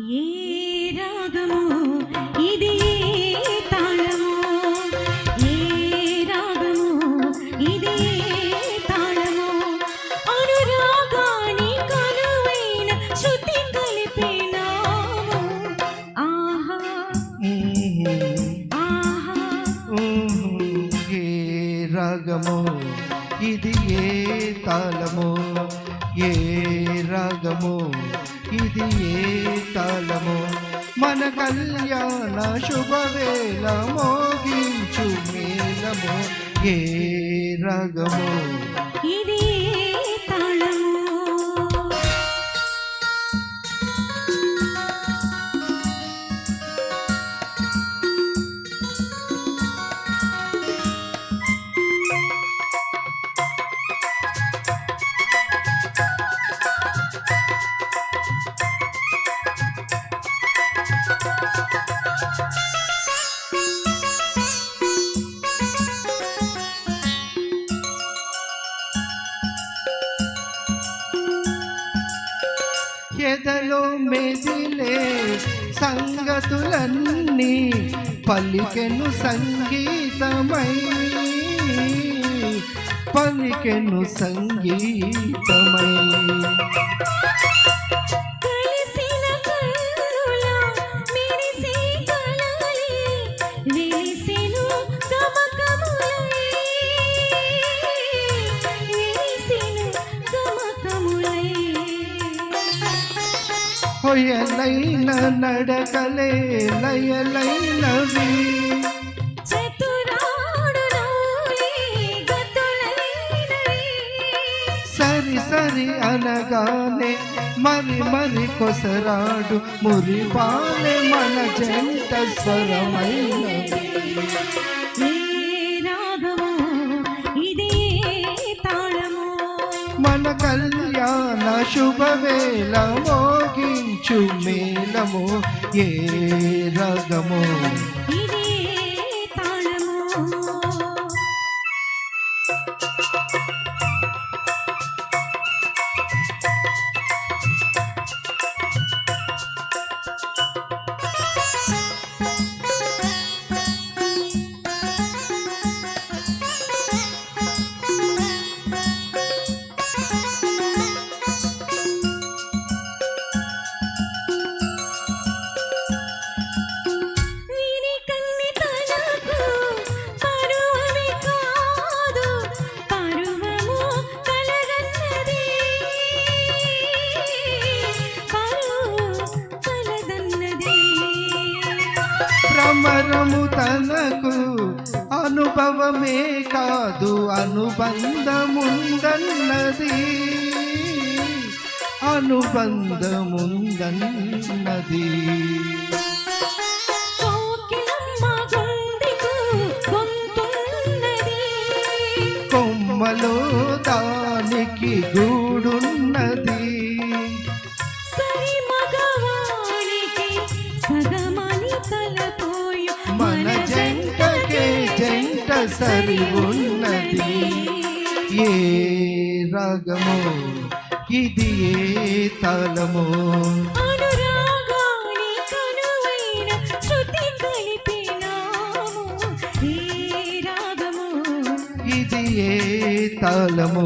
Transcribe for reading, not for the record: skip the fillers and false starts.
ఏ రాగము ఇది ఏ తాళము ఏ రాగము ఇది ఏ తాళము అనురాగాని కనువైన శృతి కలిపినాము ఆహా ఆహా ఏ రాగము ఇది ఏ తాళము ఏ రాగము ఇది ఏ తాళము మన కళ్యాణ శుభవేళ మోగించు మేళము ఏ రాగము ఇది ఏ తాళము ఎదలో మెదిలే సంగతులన్నీ పలికెను సంగీతమై పలికెను సంగీతమై కలిసిన కన్నుల మెరిసే కలలే వెలిసెను గమకములై వెలిసెను గమకములై హొయలైన నడకలే లయలైనవి చతురాడులోలే గతులైనవి సరి సరి అనగానే మరి మరి కొసరాడు మురిపాలే మన జంట స్వరమైనవి ఏ రాగము ఇది ఏ తాళము మన కళ్యాణ శుభవేళ మోగించు మేళము ఏ రాగము ఇది ఏ తాళము వీని కన్ని తలకు పరువమే కాదు పరువము కలగన్నది పరువు కలగన్నది భ్రమరము తనకు అనుభవమే కాదు అనుబంధముందన్నది అనుబంధముందన్నది కోకిలమ్మ గుండెకు గొంతున్నది కొమ్మలో దానికి గూడున్నది సరి మగవానికి సగమని తలపోయు మన జంటకే జంట సరి ఉన్నది ఏ రాగము ఇది ఏ తాళము అనురాగాని కనువైన శృతి కలిపినాము ఏ రాగము ఇది ఏ తాళము